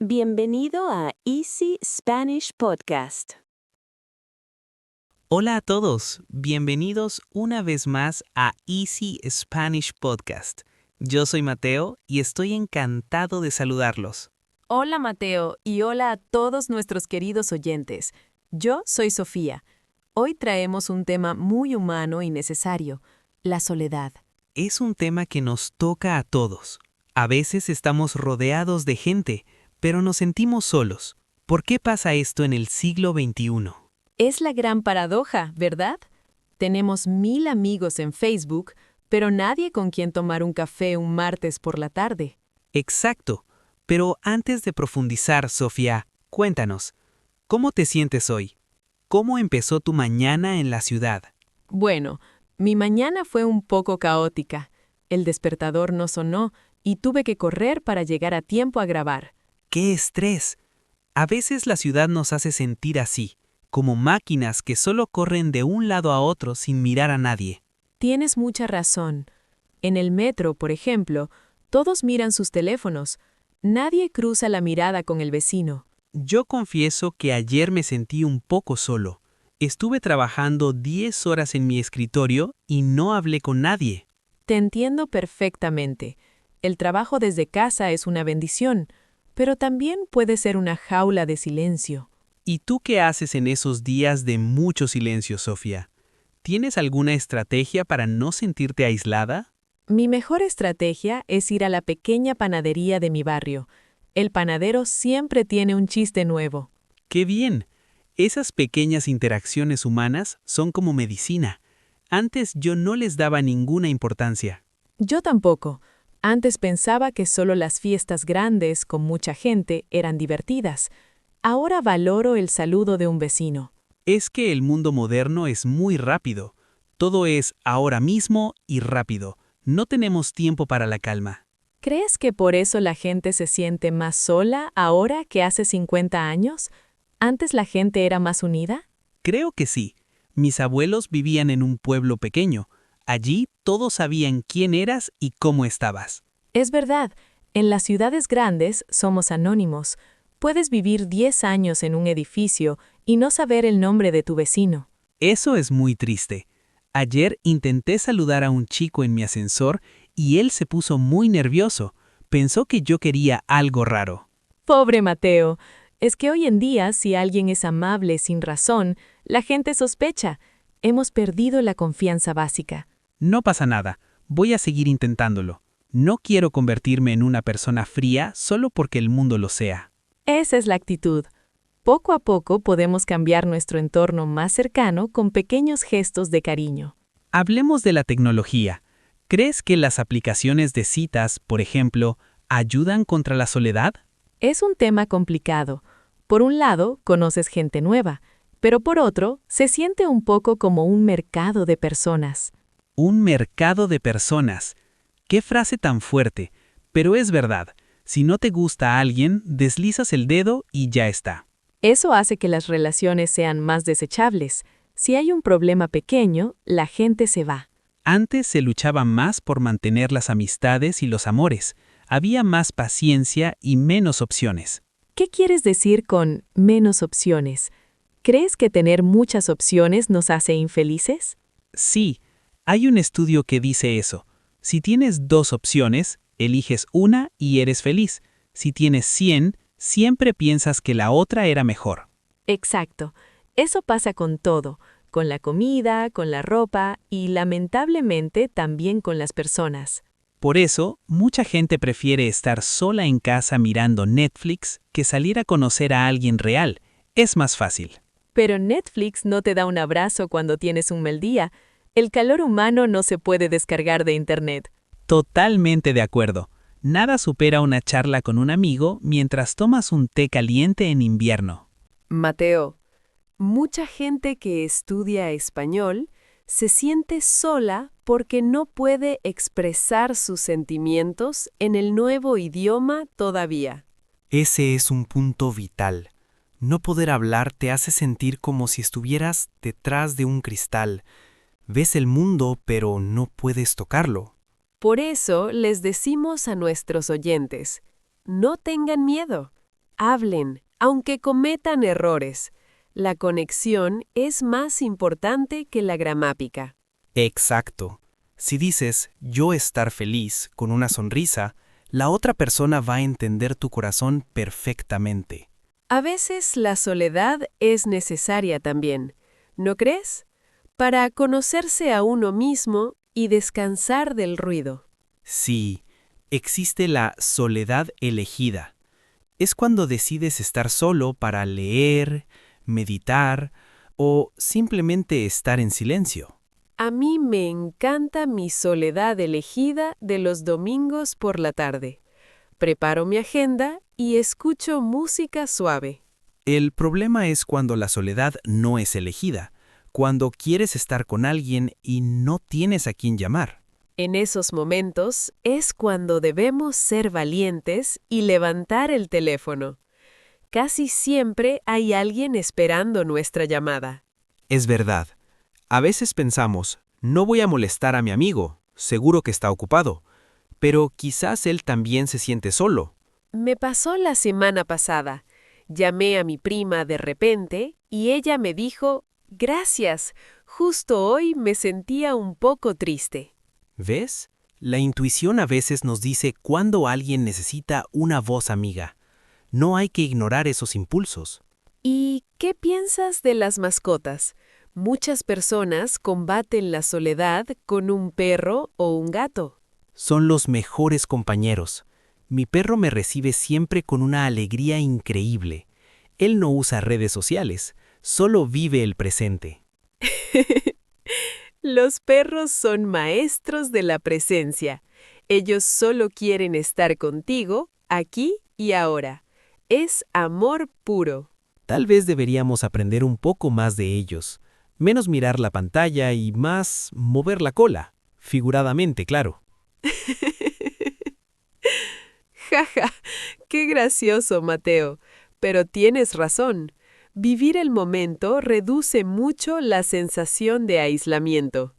Bienvenido a Easy Spanish Podcast. Hola a todos, bienvenidos una vez más a Easy Spanish Podcast. Yo soy Mateo y estoy encantado de saludarlos. Hola Mateo y hola a todos nuestros queridos oyentes. Yo soy Sofía. Hoy traemos un tema muy humano y necesario, la soledad. Es un tema que nos toca a todos. A veces estamos rodeados de gente, pero nos sentimos solos. ¿Por qué pasa esto en el siglo XXI? Es la gran paradoja, ¿verdad? Tenemos 1000 amigos en Facebook, pero nadie con quien tomar un café un martes por la tarde. Exacto. Pero antes de profundizar, Sofía, cuéntanos, ¿cómo te sientes hoy? ¿Cómo empezó tu mañana en la ciudad? Bueno, mi mañana fue un poco caótica. El despertador no sonó y tuve que correr para llegar a tiempo a grabar. ¡Qué estrés! A veces la ciudad nos hace sentir así, como máquinas que solo corren de un lado a otro sin mirar a nadie. Tienes mucha razón. En el metro, por ejemplo, todos miran sus teléfonos. Nadie cruza la mirada con el vecino. Yo confieso que ayer me sentí un poco solo. Estuve trabajando 10 horas en mi escritorio y no hablé con nadie. Te entiendo perfectamente. El trabajo desde casa es una bendición, pero también puede ser una jaula de silencio. ¿Y tú qué haces en esos días de mucho silencio, Sofía? ¿Tienes alguna estrategia para no sentirte aislada? Mi mejor estrategia es ir a la pequeña panadería de mi barrio. El panadero siempre tiene un chiste nuevo. ¡Qué bien! Esas pequeñas interacciones humanas son como medicina. Antes yo no les daba ninguna importancia. Yo tampoco. Antes pensaba que solo las fiestas grandes, con mucha gente, eran divertidas. Ahora valoro el saludo de un vecino. Es que el mundo moderno es muy rápido. Todo es ahora mismo y rápido. No tenemos tiempo para la calma. ¿Crees que por eso la gente se siente más sola ahora que hace 50 años? ¿Antes la gente era más unida? Creo que sí. Mis abuelos vivían en un pueblo pequeño. Allí todos sabían quién eras y cómo estabas. Es verdad, en las ciudades grandes somos anónimos. Puedes vivir 10 años en un edificio y no saber el nombre de tu vecino. Eso es muy triste. Ayer intenté saludar a un chico en mi ascensor y él se puso muy nervioso. Pensó que yo quería algo raro. Pobre Mateo. Es que hoy en día, si alguien es amable sin razón, la gente sospecha. Hemos perdido la confianza básica. No pasa nada. Voy a seguir intentándolo. No quiero convertirme en una persona fría solo porque el mundo lo sea. Esa es la actitud. Poco a poco podemos cambiar nuestro entorno más cercano con pequeños gestos de cariño. Hablemos de la tecnología. ¿Crees que las aplicaciones de citas, por ejemplo, ayudan contra la soledad? Es un tema complicado. Por un lado, conoces gente nueva, pero por otro, se siente un poco como un mercado de personas. Un mercado de personas. Qué frase tan fuerte, pero es verdad. Si no te gusta a alguien, deslizas el dedo y ya está. Eso hace que las relaciones sean más desechables. Si hay un problema pequeño, la gente se va. Antes se luchaba más por mantener las amistades y los amores. Había más paciencia y menos opciones. ¿Qué quieres decir con menos opciones? ¿Crees que tener muchas opciones nos hace infelices? Sí, hay un estudio que dice eso. Si tienes 2 opciones, eliges una y eres feliz. Si tienes 100, siempre piensas que la otra era mejor. Exacto. Eso pasa con todo, con la comida, con la ropa y lamentablemente también con las personas. Por eso, mucha gente prefiere estar sola en casa mirando Netflix que salir a conocer a alguien real. Es más fácil. Pero Netflix no te da un abrazo cuando tienes un mal día. El calor humano no se puede descargar de Internet. Totalmente de acuerdo. Nada supera una charla con un amigo mientras tomas un té caliente en invierno. Mateo, mucha gente que estudia español se siente sola porque no puede expresar sus sentimientos en el nuevo idioma todavía. Ese es un punto vital. No poder hablar te hace sentir como si estuvieras detrás de un cristal. Ves el mundo, pero no puedes tocarlo. Por eso les decimos a nuestros oyentes, no tengan miedo. Hablen, aunque cometan errores. La conexión es más importante que la gramática. Exacto. Si dices yo estar feliz con una sonrisa, la otra persona va a entender tu corazón perfectamente. A veces la soledad es necesaria también, ¿no crees? Para conocerse a uno mismo y descansar del ruido. Sí, existe la soledad elegida. Es cuando decides estar solo para leer, meditar o simplemente estar en silencio. A mí me encanta mi soledad elegida de los domingos por la tarde. Preparo mi agenda y escucho música suave. El problema es cuando la soledad no es elegida, cuando quieres estar con alguien y no tienes a quién llamar. En esos momentos es cuando debemos ser valientes y levantar el teléfono. Casi siempre hay alguien esperando nuestra llamada. Es verdad. A veces pensamos, no voy a molestar a mi amigo, seguro que está ocupado, pero quizás él también se siente solo. Me pasó la semana pasada. Llamé a mi prima de repente y ella me dijo, gracias, justo hoy me sentía un poco triste. ¿Ves? La intuición a veces nos dice cuándo alguien necesita una voz amiga. No hay que ignorar esos impulsos. ¿Y qué piensas de las mascotas? Muchas personas combaten la soledad con un perro o un gato. Son los mejores compañeros. Mi perro me recibe siempre con una alegría increíble. Él no usa redes sociales, solo vive el presente. Los perros son maestros de la presencia. Ellos solo quieren estar contigo, aquí y ahora. Es amor puro. Tal vez deberíamos aprender un poco más de ellos. Menos mirar la pantalla y más mover la cola. Figuradamente, claro. Jaja, qué gracioso, Mateo. Pero tienes razón. Vivir el momento reduce mucho la sensación de aislamiento.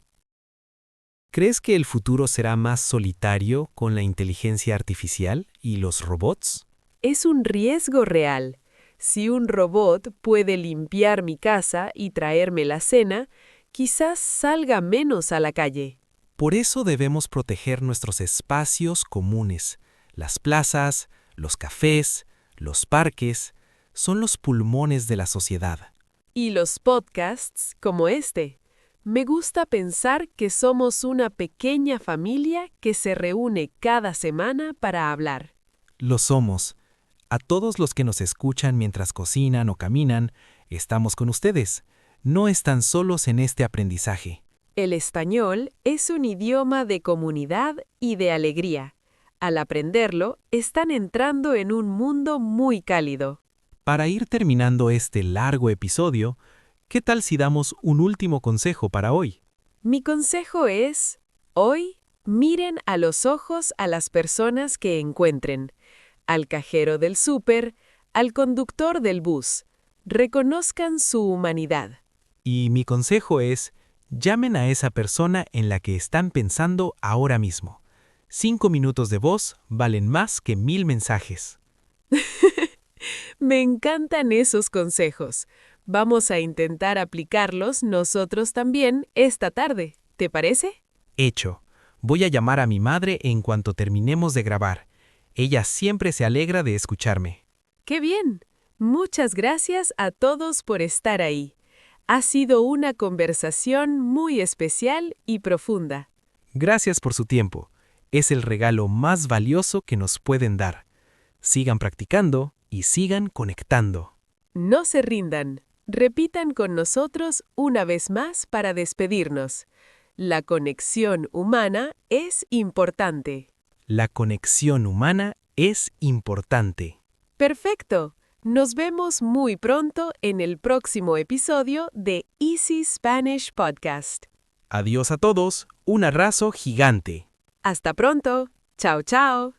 ¿Crees que el futuro será más solitario con la inteligencia artificial y los robots? Es un riesgo real. Si un robot puede limpiar mi casa y traerme la cena, quizás salga menos a la calle. Por eso debemos proteger nuestros espacios comunes. Las plazas, los cafés, los parques, son los pulmones de la sociedad. Y los podcasts como este. Me gusta pensar que somos una pequeña familia que se reúne cada semana para hablar. Lo somos. A todos los que nos escuchan mientras cocinan o caminan, estamos con ustedes. No están solos en este aprendizaje. El español es un idioma de comunidad y de alegría. Al aprenderlo, están entrando en un mundo muy cálido. Para ir terminando este largo episodio, ¿qué tal si damos un último consejo para hoy? Mi consejo es, hoy, miren a los ojos a las personas que encuentren. Al cajero del súper, al conductor del bus. Reconozcan su humanidad. Y mi consejo es, llamen a esa persona en la que están pensando ahora mismo. 5 minutos de voz valen más que 1000 mensajes. Me encantan esos consejos. Vamos a intentar aplicarlos nosotros también esta tarde. ¿Te parece? Hecho. Voy a llamar a mi madre en cuanto terminemos de grabar. Ella siempre se alegra de escucharme. ¡Qué bien! Muchas gracias a todos por estar ahí. Ha sido una conversación muy especial y profunda. Gracias por su tiempo. Es el regalo más valioso que nos pueden dar. Sigan practicando y sigan conectando. No se rindan. Repitan con nosotros una vez más para despedirnos. La conexión humana es importante. La conexión humana es importante. Perfecto. Nos vemos muy pronto en el próximo episodio de Easy Spanish Podcast. Adiós a todos. Un abrazo gigante. Hasta pronto. Chao, chao.